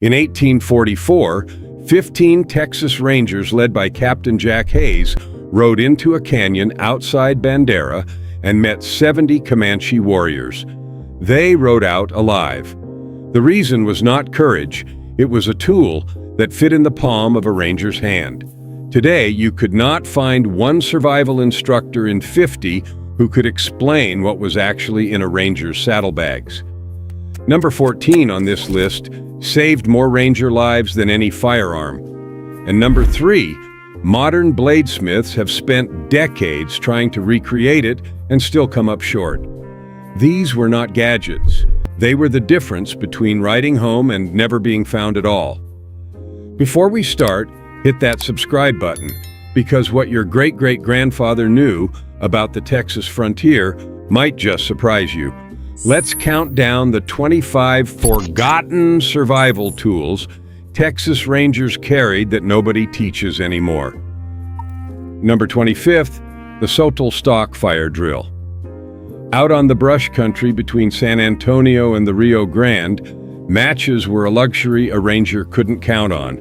In 1844, 15 Texas Rangers led by Captain Jack Hayes rode into a canyon outside Bandera and met 70 Comanche warriors. They rode out alive. The reason was not courage, it was a tool that fit in the palm of a ranger's hand. Today, you could not find one survival instructor in 50 who could explain what was actually in a ranger's saddlebags. Number 14 on this list saved more ranger lives than any firearm. And number 3, modern bladesmiths have spent decades trying to recreate it and still come up short. These were not gadgets. They were the difference between riding home and never being found at all. Before we start, hit that subscribe button, because what your great-great-grandfather knew about the Texas frontier might just surprise you. Let's count down the 25 forgotten survival tools Texas Rangers carried that nobody teaches anymore. Number 25th, the Sotol stock fire drill. Out on the brush country between San Antonio and the Rio Grande, matches were a luxury a ranger couldn't count on.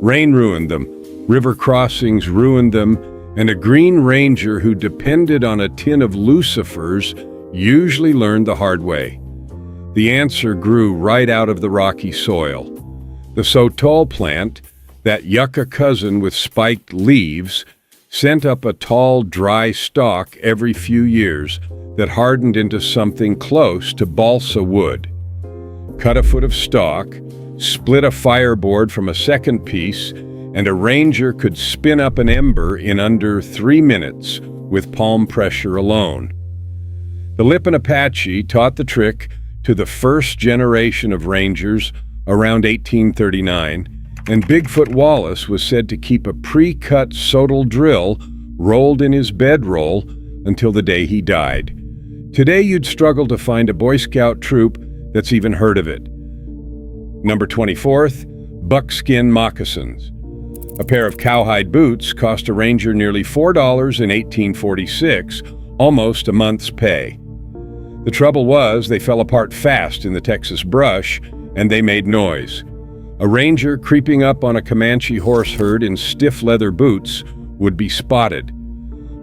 Rain ruined them, river crossings ruined them, and a Green Ranger who depended on a tin of lucifers usually learned the hard way. The answer grew right out of the rocky soil. The Sotol plant, that yucca cousin with spiked leaves, sent up a tall, dry stalk every few years that hardened into something close to balsa wood. Cut a foot of stalk, split a fireboard from a second piece, and a ranger could spin up an ember in under 3 minutes with palm pressure alone. The Lippin Apache taught the trick to the first generation of rangers around 1839, and Bigfoot Wallace was said to keep a pre-cut Sotol drill rolled in his bedroll until the day he died. Today you'd struggle to find a Boy Scout troop that's even heard of it. Number 24th, buckskin moccasins. A pair of cowhide boots cost a ranger nearly $4 in 1846, almost a month's pay. The trouble was they fell apart fast in the Texas brush, and they made noise. A ranger creeping up on a Comanche horse herd in stiff leather boots would be spotted.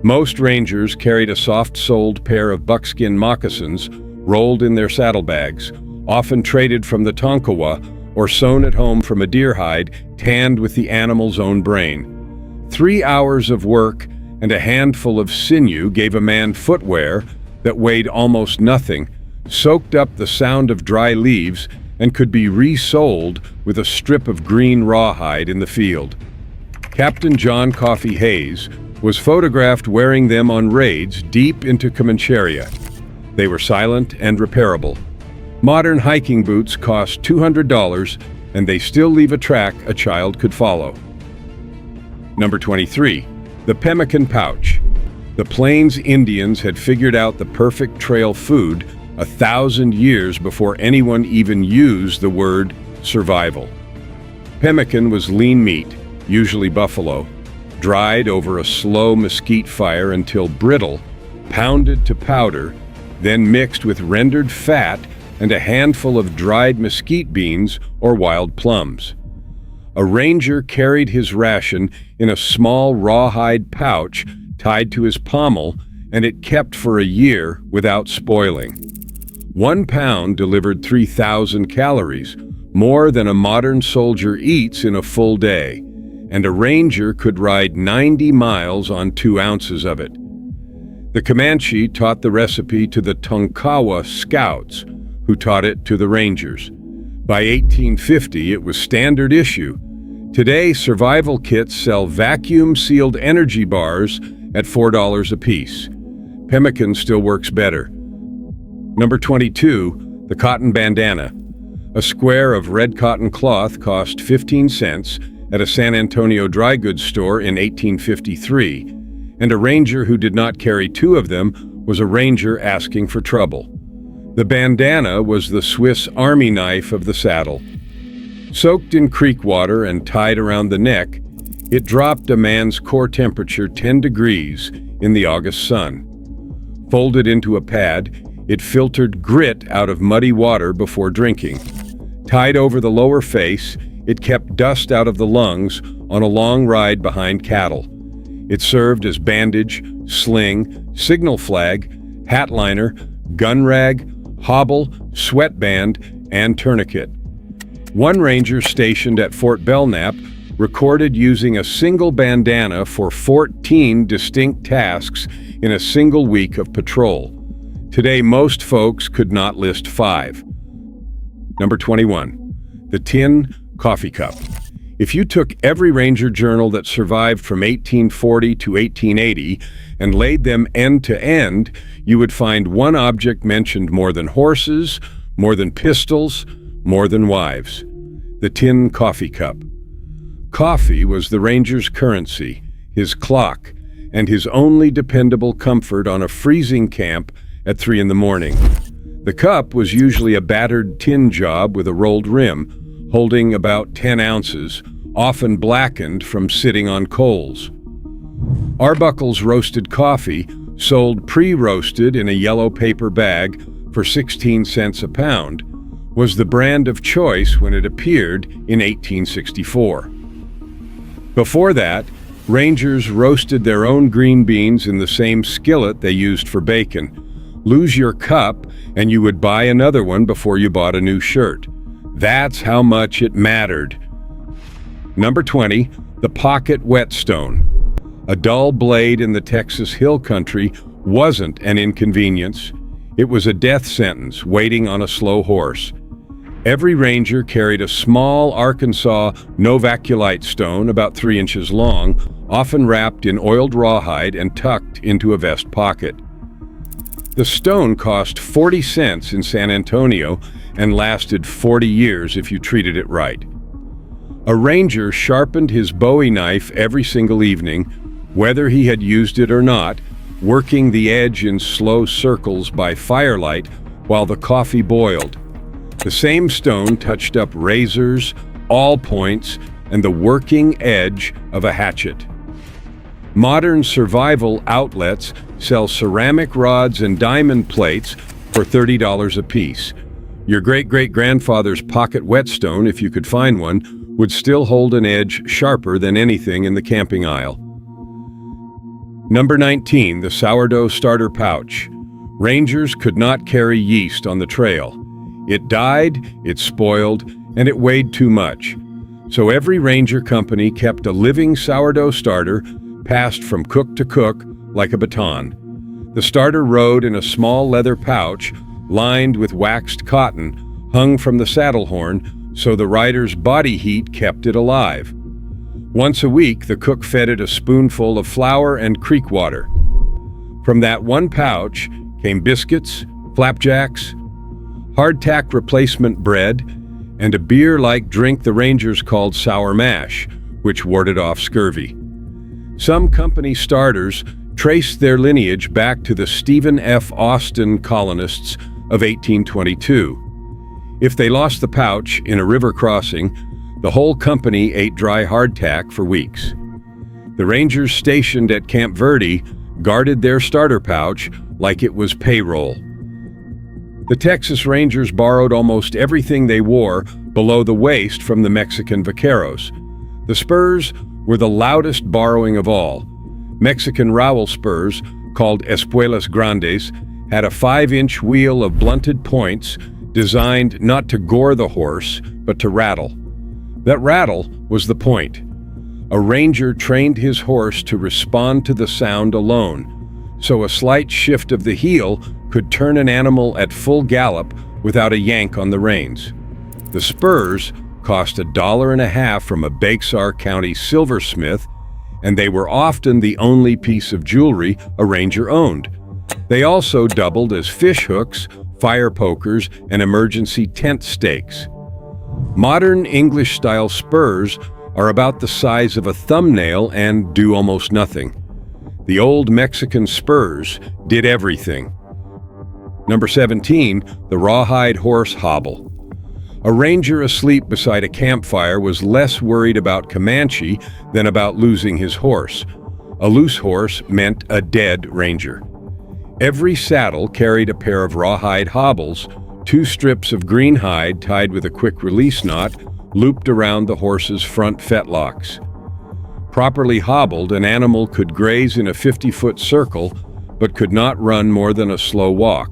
Most rangers carried a soft-soled pair of buckskin moccasins rolled in their saddlebags, often traded from the Tonkawa or sewn at home from a deer hide tanned with the animal's own brain. 3 hours of work and a handful of sinew gave a man footwear that weighed almost nothing, soaked up the sound of dry leaves, and could be resold with a strip of green rawhide in the field. Captain John Coffee Hayes was photographed wearing them on raids deep into Comancheria. They were silent and repairable. Modern hiking boots cost $200, and they still leave a track a child could follow. Number 23, the pemmican pouch. The Plains Indians had figured out the perfect trail food 1,000 years before anyone even used the word survival. Pemmican was lean meat, usually buffalo, dried over a slow mesquite fire until brittle, pounded to powder, then mixed with rendered fat and a handful of dried mesquite beans or wild plums. A ranger carried his ration in a small rawhide pouch tied to his pommel, and it kept for a year without spoiling. 1 pound delivered 3,000 calories, more than a modern soldier eats in a full day, and a ranger could ride 90 miles on 2 ounces of it. The Comanche taught the recipe to the Tonkawa scouts, who taught it to the rangers. By 1850, it was standard issue. Today, survival kits sell vacuum-sealed energy bars at $4 a piece. Pemmican still works better. Number 22, the cotton bandana. A square of red cotton cloth cost 15 cents at a San Antonio dry goods store in 1853, and a ranger who did not carry 2 of them was a ranger asking for trouble. The bandana was the Swiss Army knife of the saddle. Soaked in creek water and tied around the neck, it dropped a man's core temperature 10 degrees in the August sun. Folded into a pad, it filtered grit out of muddy water before drinking. Tied over the lower face, it kept dust out of the lungs on a long ride behind cattle. It served as bandage, sling, signal flag, hat liner, gun rag, hobble, sweatband, and tourniquet. One ranger stationed at Fort Belknap recorded using a single bandana for 14 distinct tasks in a single week of patrol. Today, most folks could not list 5. Number 21, the tin coffee cup. If you took every Ranger journal that survived from 1840 to 1880 and laid them end to end, you would find one object mentioned more than horses, more than pistols, more than wives: the tin coffee cup. Coffee was the Ranger's currency, his clock, and his only dependable comfort on a freezing camp at 3 in the morning. The cup was usually a battered tin job with a rolled rim, holding about 10 ounces, often blackened from sitting on coals. Arbuckle's roasted coffee, sold pre-roasted in a yellow paper bag for 16 cents a pound, was the brand of choice when it appeared in 1864. Before that, Rangers roasted their own green beans in the same skillet they used for bacon. Lose your cup, and you would buy another one before you bought a new shirt. That's how much it mattered. Number 20, the pocket whetstone. A dull blade in the Texas Hill Country wasn't an inconvenience. It was a death sentence waiting on a slow horse. Every ranger carried a small Arkansas novaculite stone about 3 inches long, often wrapped in oiled rawhide and tucked into a vest pocket. The stone cost 40 cents in San Antonio and lasted 40 years if you treated it right. A ranger sharpened his Bowie knife every single evening, whether he had used it or not, working the edge in slow circles by firelight while the coffee boiled. The same stone touched up razors, awl points, and the working edge of a hatchet. Modern survival outlets sell ceramic rods and diamond plates for $30 apiece. Your great-great-grandfather's pocket whetstone, if you could find one, would still hold an edge sharper than anything in the camping aisle. Number 19, the sourdough starter pouch. Rangers could not carry yeast on the trail. It died, it spoiled, and it weighed too much. So every ranger company kept a living sourdough starter passed from cook to cook like a baton. The starter rode in a small leather pouch lined with waxed cotton, hung from the saddle horn, so the rider's body heat kept it alive. Once a week, the cook fed it a spoonful of flour and creek water. From that one pouch came biscuits, flapjacks, hardtack replacement bread, and a beer-like drink the Rangers called sour mash, which warded off scurvy. Some company starters traced their lineage back to the Stephen F. Austin colonists of 1822. If they lost the pouch in a river crossing, the whole company ate dry hardtack for weeks. The Rangers stationed at Camp Verde guarded their starter pouch like it was payroll. The Texas Rangers borrowed almost everything they wore below the waist from the Mexican vaqueros. The spurs were the loudest borrowing of all. Mexican rowel spurs, called espuelas grandes, had a 5-inch wheel of blunted points designed not to gore the horse, but to rattle. That rattle was the point. A ranger trained his horse to respond to the sound alone, so a slight shift of the heel could turn an animal at full gallop without a yank on the reins. The spurs cost $1.50 from a Bexar County silversmith, and they were often the only piece of jewelry a ranger owned. They also doubled as fish hooks, fire pokers, and emergency tent stakes. Modern English-style spurs are about the size of a thumbnail and do almost nothing. The old Mexican spurs did everything. Number 17, the rawhide horse hobble. A ranger asleep beside a campfire was less worried about Comanche than about losing his horse. A loose horse meant a dead ranger. Every saddle carried a pair of rawhide hobbles, 2 strips of green hide tied with a quick-release knot looped around the horse's front fetlocks. Properly hobbled, an animal could graze in a 50-foot circle, but could not run more than a slow walk.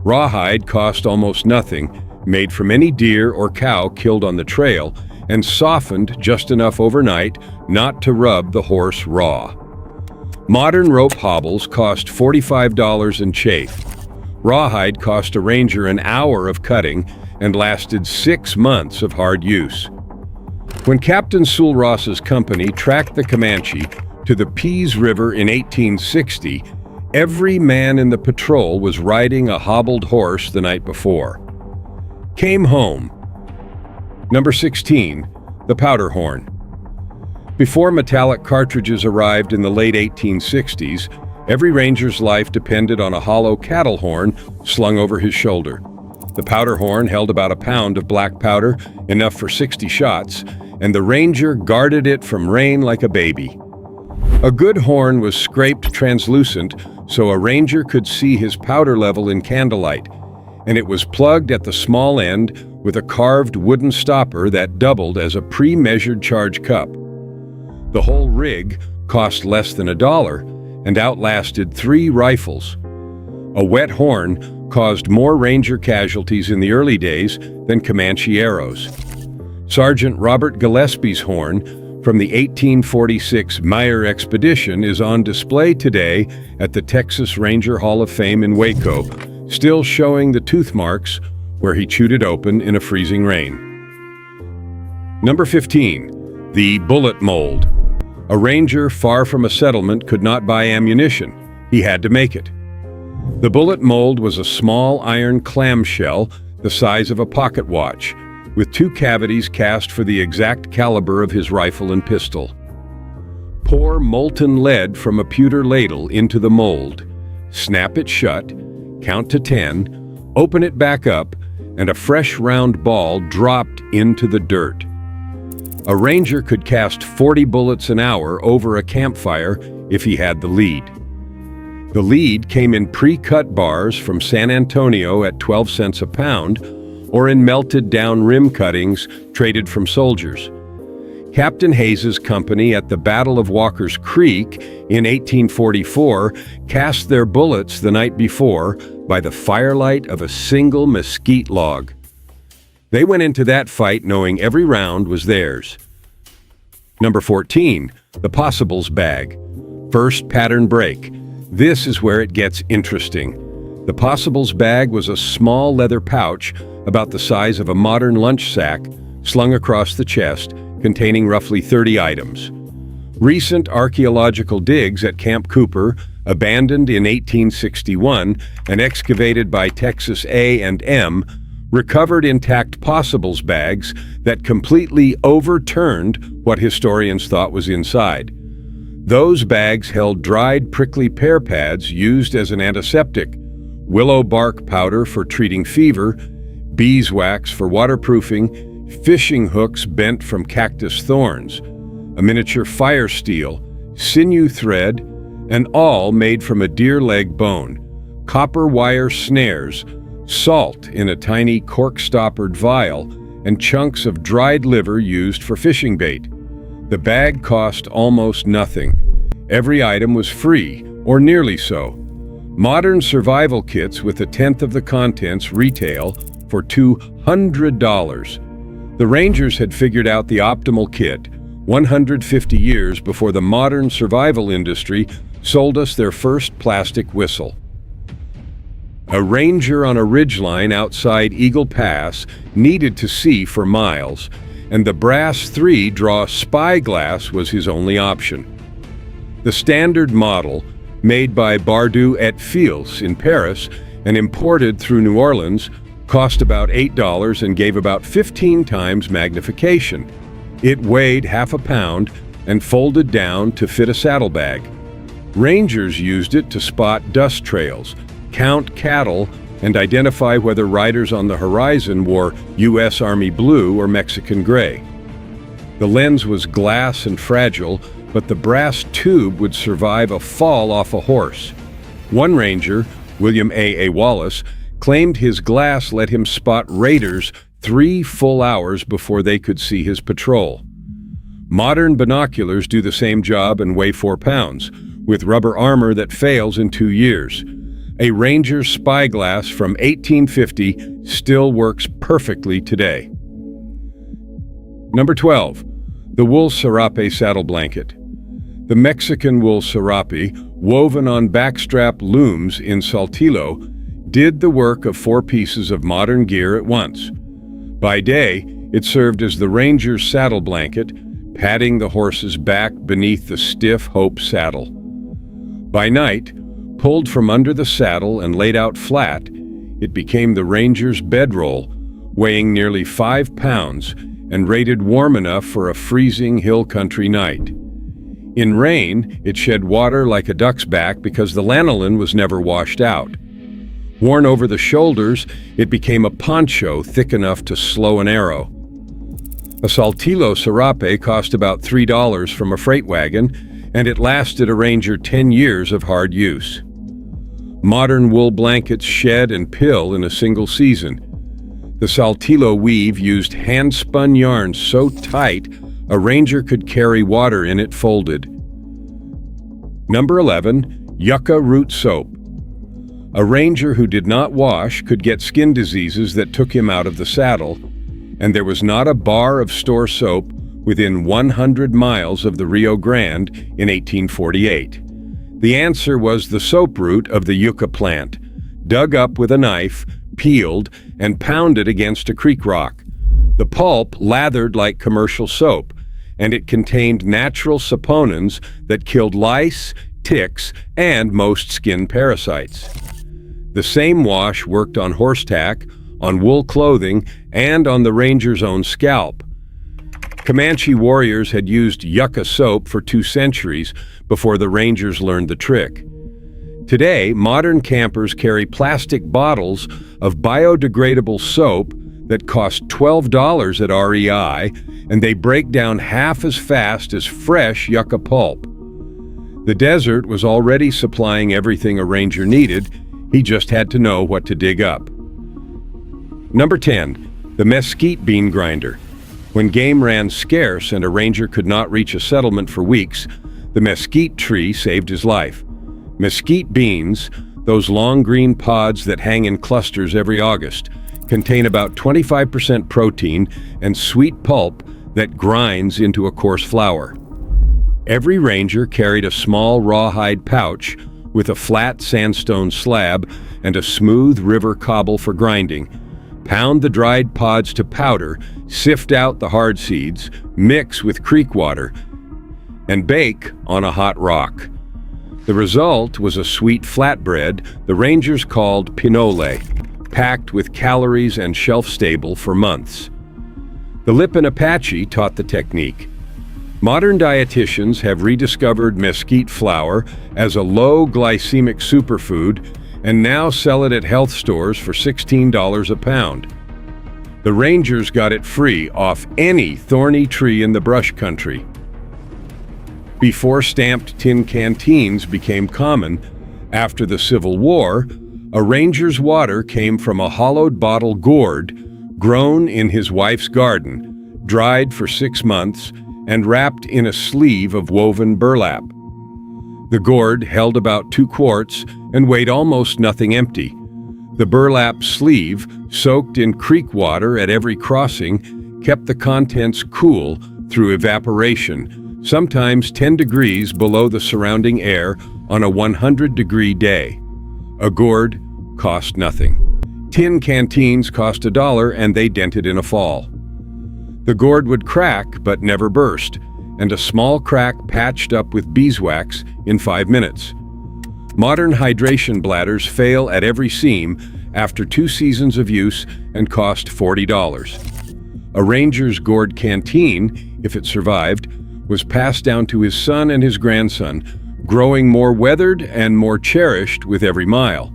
Rawhide cost almost nothing, made from any deer or cow killed on the trail, and softened just enough overnight not to rub the horse raw. Modern rope hobbles cost $45 and chafe. Rawhide cost a ranger an hour of cutting and lasted 6 months of hard use. When Captain Sewell Ross's company tracked the Comanche to the Pease River in 1860, every man in the patrol was riding a hobbled horse the night before. Came home. Number 16, the powder horn. Before metallic cartridges arrived in the late 1860s, every ranger's life depended on a hollow cattle horn slung over his shoulder. The powder horn held about a pound of black powder, enough for 60 shots, and the ranger guarded it from rain like a baby. A good horn was scraped translucent so a ranger could see his powder level in candlelight, and it was plugged at the small end with a carved wooden stopper that doubled as a pre-measured charge cup. The whole rig cost less than $1 and outlasted 3 rifles. A wet horn caused more ranger casualties in the early days than Comanche arrows. Sergeant Robert Gillespie's horn from the 1846 Meyer expedition is on display today at the Texas Ranger Hall of Fame in Waco, still showing the tooth marks where he chewed it open in a freezing rain. Number 15, the bullet mold. A ranger far from a settlement could not buy ammunition. He had to make it. The bullet mold was a small iron clamshell the size of a pocket watch, with 2 cavities cast for the exact caliber of his rifle and pistol. Pour molten lead from a pewter ladle into the mold, snap it shut, count to 10, open it back up, and a fresh round ball dropped into the dirt. A ranger could cast 40 bullets an hour over a campfire if he had the lead. The lead came in pre-cut bars from San Antonio at 12 cents a pound, or in melted down rim cuttings traded from soldiers. Captain Hayes's company at the Battle of Walker's Creek in 1844 cast their bullets the night before by the firelight of a single mesquite log. They went into that fight knowing every round was theirs. Number 14, the possibles bag. First pattern break. This is where it gets interesting. The possibles bag was a small leather pouch about the size of a modern lunch sack, slung across the chest, containing roughly 30 items. Recent archaeological digs at Camp Cooper, abandoned in 1861 and excavated by Texas A&M, recovered intact possibles bags that completely overturned what historians thought was inside. Those bags held dried prickly pear pads used as an antiseptic, willow bark powder for treating fever, beeswax for waterproofing, fishing hooks bent from cactus thorns, a miniature fire steel, sinew thread, and all made from a deer leg bone, copper wire snares, salt in a tiny cork-stoppered vial, and chunks of dried liver used for fishing bait. The bag cost almost nothing. Every item was free, or nearly so. Modern survival kits with 1/10 of the contents retail for $200. The Rangers had figured out the optimal kit 150 years before the modern survival industry sold us their first plastic whistle. A ranger on a ridgeline outside Eagle Pass needed to see for miles, and the brass 3-draw spyglass was his only option. The standard model, made by Bardou et Fils in Paris and imported through New Orleans, cost about $8 and gave about 15 times magnification. It weighed half a pound and folded down to fit a saddlebag. Rangers used it to spot dust trails, count cattle, and identify whether riders on the horizon wore U.S. Army blue or Mexican gray. The lens was glass and fragile, but the brass tube would survive a fall off a horse. One ranger, William A. Wallace, claimed his glass let him spot raiders 3 full hours before they could see his patrol. Modern binoculars do the same job and weigh 4 pounds, with rubber armor that fails in 2 years. A Ranger spyglass from 1850 still works perfectly today. Number 12. The wool serape saddle blanket. The Mexican wool serape, woven on backstrap looms in Saltillo, did the work of 4 pieces of modern gear at once. By day, it served as the Ranger's saddle blanket, padding the horse's back beneath the stiff Hope saddle. By night, pulled from under the saddle and laid out flat, it became the Ranger's bedroll, weighing nearly 5 pounds and rated warm enough for a freezing hill country night. In rain, it shed water like a duck's back because the lanolin was never washed out. Worn over the shoulders, it became a poncho thick enough to slow an arrow. A Saltillo serape cost about $3 from a freight wagon, and it lasted a Ranger 10 years of hard use. Modern wool blankets shed and pill in a single season. The Saltillo weave used hand-spun yarn so tight a Ranger could carry water in it folded. Number 11. Yucca root soap. A Ranger who did not wash could get skin diseases that took him out of the saddle, and there was not a bar of store soap within 100 miles of the Rio Grande in 1848. The answer was the soap root of the yucca plant, dug up with a knife, peeled, and pounded against a creek rock. The pulp lathered like commercial soap, and it contained natural saponins that killed lice, ticks, and most skin parasites. The same wash worked on horse tack, on wool clothing, and on the Ranger's own scalp. Comanche warriors had used yucca soap for 2 centuries before the Rangers learned the trick. Today, modern campers carry plastic bottles of biodegradable soap that cost $12 at REI, and they break down half as fast as fresh yucca pulp. The desert was already supplying everything a Ranger needed. He just had to know what to dig up. Number 10. The mesquite bean grinder. When game ran scarce and a Ranger could not reach a settlement for weeks, the mesquite tree saved his life. Mesquite beans, those long green pods that hang in clusters every August, contain about 25% protein and sweet pulp that grinds into a coarse flour. Every Ranger carried a small rawhide pouch with a flat sandstone slab and a smooth river cobble for grinding. Pound the dried pods to powder, sift out the hard seeds, mix with creek water, and bake on a hot rock. The result was a sweet flatbread the Rangers called pinole, packed with calories and shelf-stable for months. The Lipan Apache taught the technique. Modern dietitians have rediscovered mesquite flour as a low-glycemic superfood and now sell it at health stores for $16 a pound. The Rangers got it free off any thorny tree in the brush country. Before stamped tin canteens became common, after the Civil War, a Ranger's water came from a hollowed bottle gourd grown in his wife's garden, dried for 6 months, and wrapped in a sleeve of woven burlap. The gourd held about 2 quarts and weighed almost nothing empty. The burlap sleeve, soaked in creek water at every crossing, kept the contents cool through evaporation, sometimes 10 degrees below the surrounding air on a 100-degree day. A gourd cost nothing. Tin canteens cost $1 and they dented in a fall. The gourd would crack but never burst, and a small crack patched up with beeswax in 5 minutes. Modern hydration bladders fail at every seam after 2 seasons of use and cost $40. A Ranger's gourd canteen, if it survived, was passed down to his son and his grandson, growing more weathered and more cherished with every mile.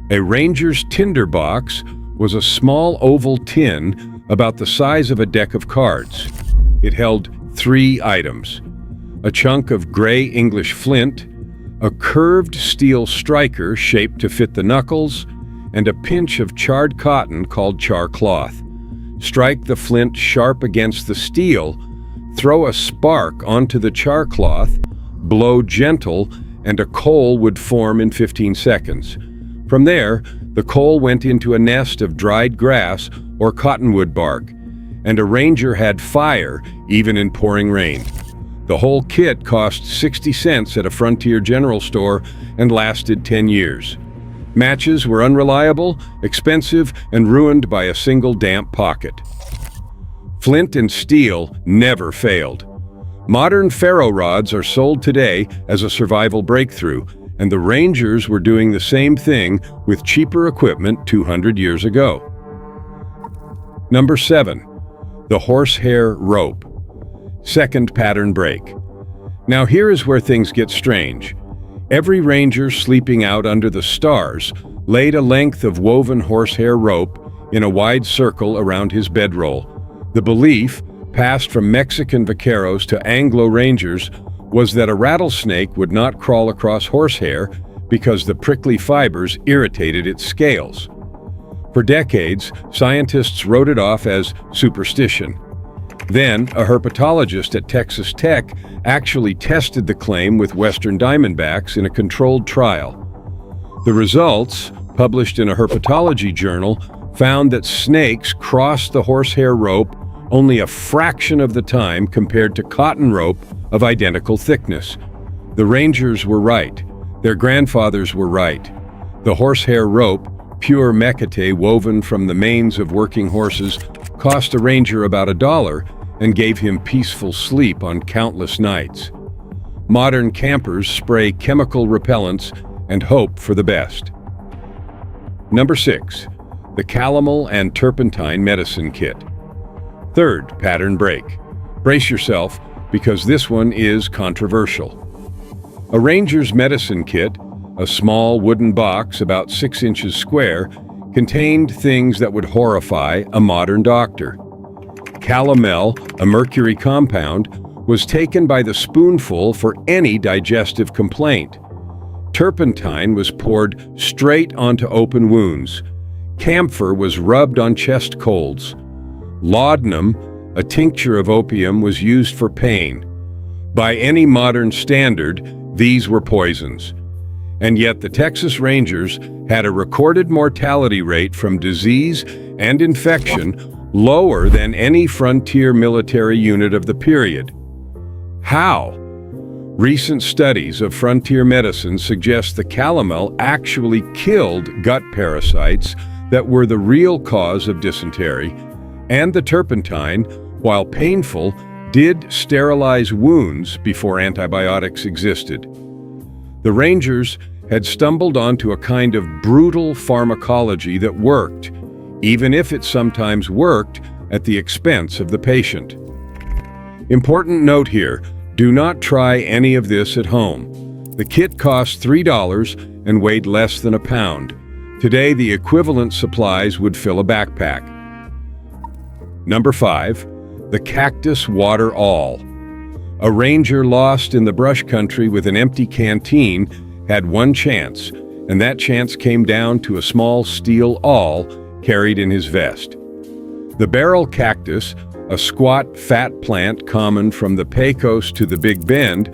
A Ranger's tinder box was a small oval tin about the size of a deck of cards. It held 3 items: a chunk of gray English flint, a curved steel striker shaped to fit the knuckles, and a pinch of charred cotton called char cloth. Strike the flint sharp against the steel, throw a spark onto the char cloth, blow gentle, and a coal would form in 15 seconds. From there, the coal went into a nest of dried grass or cottonwood bark, and a ranger had fire even in pouring rain. The whole kit cost 60 cents at a Frontier general store and lasted 10 years. Matches were unreliable, expensive, and ruined by a single damp pocket. Flint and steel never failed. Modern ferro rods are sold today as a survival breakthrough, and the Rangers were doing the same thing with cheaper equipment 200 years ago. Number 7. The horsehair rope. Second pattern break. Now here is where things get strange. Every ranger sleeping out under the stars laid a length of woven horsehair rope in a wide circle around his bedroll. The belief, passed from Mexican vaqueros to Anglo rangers, was that a rattlesnake would not crawl across horsehair because the prickly fibers irritated its scales. For decades, scientists wrote it off as superstition. Then, a herpetologist at Texas Tech actually tested the claim with western diamondbacks in a controlled trial. The results, published in a herpetology journal, found that snakes crossed the horsehair rope only a fraction of the time compared to cotton rope of identical thickness. The Rangers were right. Their grandfathers were right. The horsehair rope, pure mecate woven from the manes of working horses, cost a ranger about $1 and gave him peaceful sleep on countless nights. Modern campers spray chemical repellents and hope for the best. Number 6. The calomel and turpentine medicine kit. Third pattern break. Brace yourself, because this one is controversial. A ranger's medicine kit, a small wooden box about 6 inches square, contained things that would horrify a modern doctor. Calomel, a mercury compound, was taken by the spoonful for any digestive complaint. Turpentine was poured straight onto open wounds. Camphor was rubbed on chest colds. Laudanum, a tincture of opium, was used for pain. By any modern standard, these were poisons. And yet the Texas Rangers had a recorded mortality rate from disease and infection lower than any frontier military unit of the period. How? Recent studies of frontier medicine suggest the calomel actually killed gut parasites that were the real cause of dysentery, and the turpentine, while painful, did sterilize wounds before antibiotics existed. The Rangers had stumbled onto a kind of brutal pharmacology that worked, even if it sometimes worked at the expense of the patient. Important note here, do not try any of this at home. The kit cost $3 and weighed less than a pound. Today, the equivalent supplies would fill a backpack. Number 5, the cactus water awl. A ranger lost in the brush country with an empty canteen had one chance, and that chance came down to a small steel awl carried in his vest. The barrel cactus, a squat, fat plant common from the Pecos to the Big Bend,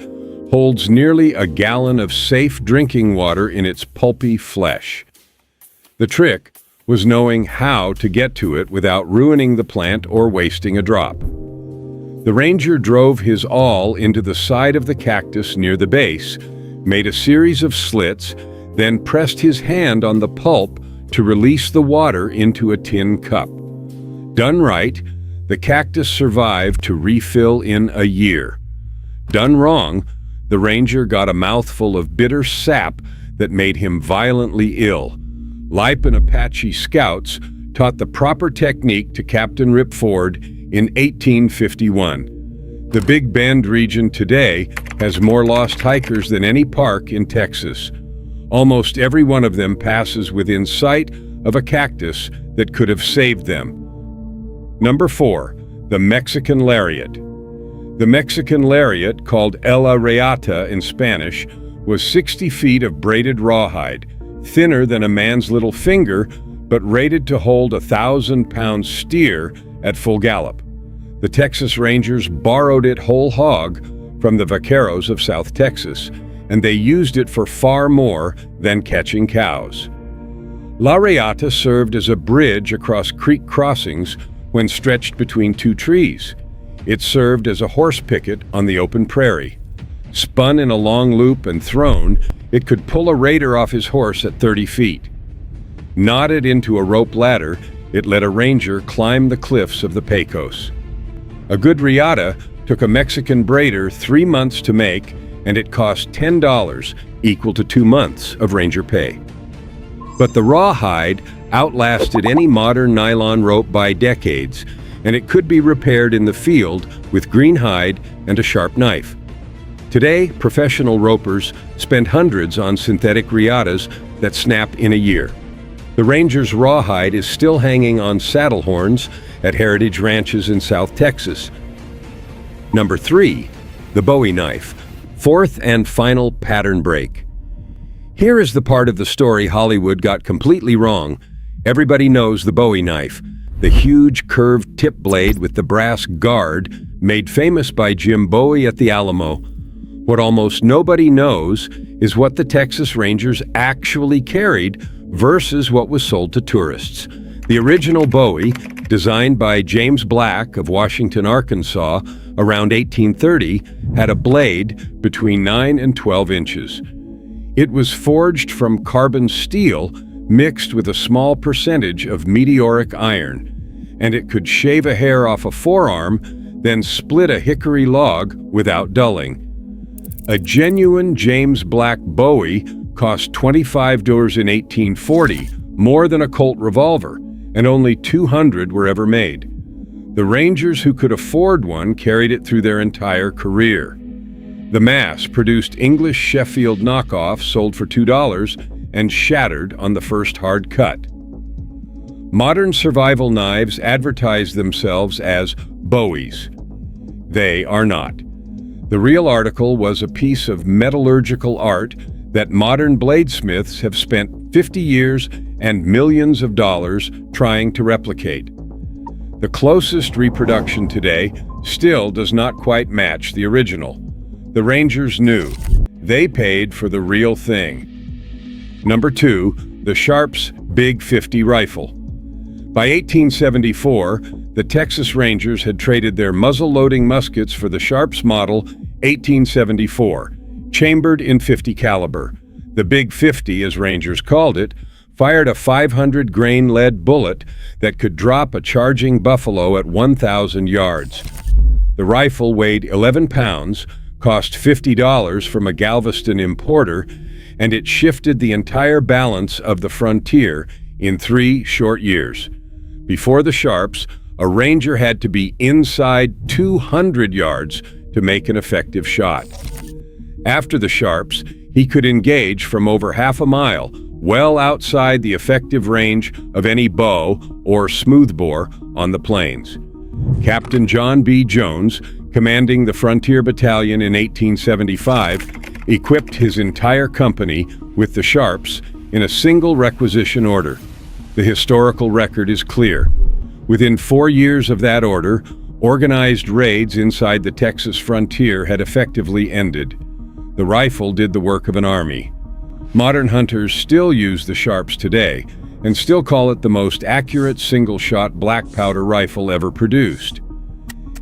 holds nearly a gallon of safe drinking water in its pulpy flesh. The trick was knowing how to get to it without ruining the plant or wasting a drop. The ranger drove his awl into the side of the cactus near the base, made a series of slits, then pressed his hand on the pulp to release the water into a tin cup. Done right, the cactus survived to refill in a year. Done wrong, the ranger got a mouthful of bitter sap that made him violently ill. Lipe and Apache scouts taught the proper technique to Captain Rip Ford in 1851. The Big Bend region today has more lost hikers than any park in Texas. Almost every one of them passes within sight of a cactus that could have saved them. Number 4, the Mexican lariat. The Mexican lariat, called ella reata in Spanish, was 60 feet of braided rawhide, thinner than a man's little finger, but rated to hold a 1,000-pound steer at full gallop. The Texas Rangers borrowed it whole hog from the vaqueros of South Texas, and they used it for far more than catching cows. La Reata served as a bridge across creek crossings when stretched between two trees. It served as a horse picket on the open prairie. Spun in a long loop and thrown, it could pull a raider off his horse at 30 feet. Knotted into a rope ladder, it let a ranger climb the cliffs of the Pecos. A good riata took a Mexican braider 3 months to make, and it cost $10, equal to 2 months of ranger pay. But the rawhide outlasted any modern nylon rope by decades, and it could be repaired in the field with green hide and a sharp knife. Today, professional ropers spend hundreds on synthetic riatas that snap in a year. The Ranger's rawhide is still hanging on saddle horns at heritage ranches in South Texas. Number 3, the Bowie knife, fourth and final pattern break. Here is the part of the story Hollywood got completely wrong. Everybody knows the Bowie knife, the huge curved tip blade with the brass guard made famous by Jim Bowie at the Alamo. What almost nobody knows is what the Texas Rangers actually carried versus what was sold to tourists. The original Bowie, designed by James Black of Washington, Arkansas, around 1830, had a blade between 9 and 12 inches. It was forged from carbon steel mixed with a small percentage of meteoric iron, and it could shave a hair off a forearm, then split a hickory log without dulling. A genuine James Black Bowie cost $25 in 1840, more than a Colt revolver, and only 200 were ever made. The Rangers who could afford one carried it through their entire career. The mass-produced English Sheffield knockoff sold for $2 and shattered on the first hard cut. Modern survival knives advertise themselves as Bowies. They are not. The real article was a piece of metallurgical art that modern bladesmiths have spent 50 years and millions of dollars trying to replicate. The closest reproduction today still does not quite match the original. The Rangers knew. They paid for the real thing. Number 2, the Sharps Big 50 rifle. By 1874, the Texas Rangers had traded their muzzle-loading muskets for the Sharps model 1874, chambered in .50 caliber. The Big 50, as Rangers called it, fired a 500-grain lead bullet that could drop a charging buffalo at 1,000 yards. The rifle weighed 11 pounds, cost $50 from a Galveston importer, and it shifted the entire balance of the frontier in 3 short years. Before the Sharps, a Ranger had to be inside 200 yards to make an effective shot. After the Sharps, he could engage from over half a mile, well outside the effective range of any bow or smoothbore on the plains. Captain John B. Jones, commanding the Frontier Battalion in 1875, equipped his entire company with the Sharps in a single requisition order. The historical record is clear. Within 4 years of that order, organized raids inside the Texas frontier had effectively ended. The rifle did the work of an army. Modern hunters still use the Sharps today and still call it the most accurate single-shot black powder rifle ever produced.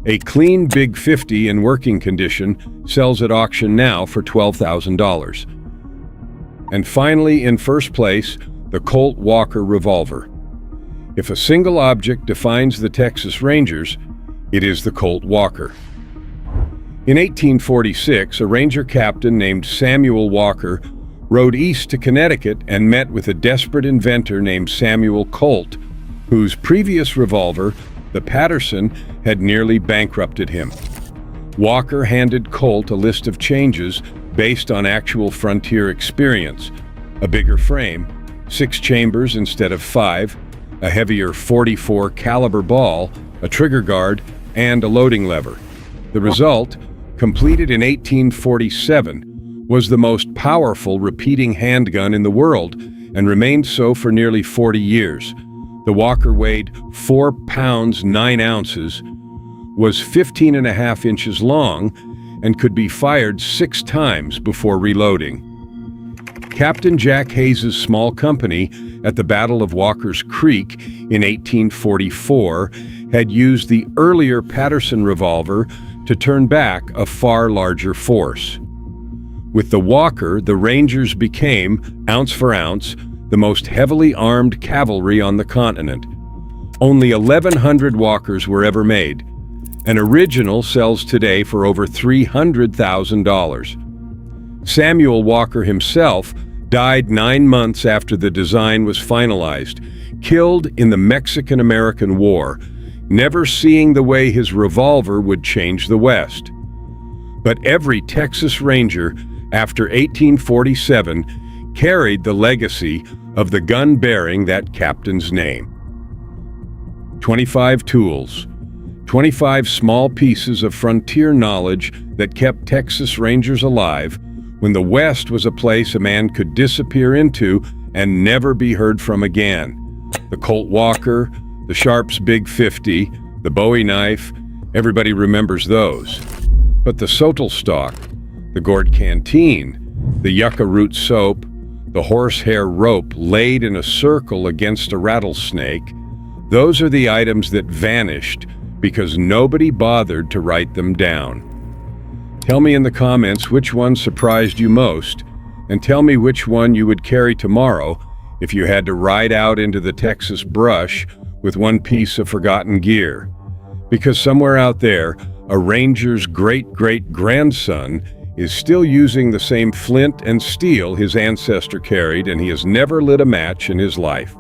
A clean Big 50 in working condition sells at auction now for $12,000. And finally, in first place, the Colt Walker revolver. If a single object defines the Texas Rangers, it is the Colt Walker. In 1846, a Ranger captain named Samuel Walker rode east to Connecticut and met with a desperate inventor named Samuel Colt, whose previous revolver, the Patterson, had nearly bankrupted him. Walker handed Colt a list of changes based on actual frontier experience: a bigger frame, 6 chambers instead of 5, a heavier .44 caliber ball, a trigger guard, and a loading lever. The result, completed in 1847, was the most powerful repeating handgun in the world and remained so for nearly 40 years. The Walker weighed 4 pounds 9 ounces, was 15.5 inches long, and could be fired 6 times before reloading. Captain Jack Hayes's small company at the Battle of Walker's Creek in 1844 had used the earlier Patterson revolver to turn back a far larger force. With the Walker, the Rangers became, ounce for ounce, the most heavily armed cavalry on the continent. Only 1,100 Walkers were ever made. An original sells today for over $300,000. Samuel Walker himself died 9 months after the design was finalized, killed in the Mexican-American War, never seeing the way his revolver would change the West. But every Texas Ranger after 1847 carried the legacy of the gun bearing that captain's name. 25 tools, 25 small pieces of frontier knowledge that kept Texas Rangers alive when the West was a place a man could disappear into and never be heard from again. The Colt Walker, the Sharp's Big 50, the Bowie knife, everybody remembers those. But the Sotel stock, the gourd canteen, the yucca root soap, the horsehair rope laid in a circle against a rattlesnake, those are the items that vanished because nobody bothered to write them down. Tell me in the comments which one surprised you most, and tell me which one you would carry tomorrow if you had to ride out into the Texas brush with one piece of forgotten gear. Because somewhere out there, a ranger's great-great-grandson is still using the same flint and steel his ancestor carried, and he has never lit a match in his life.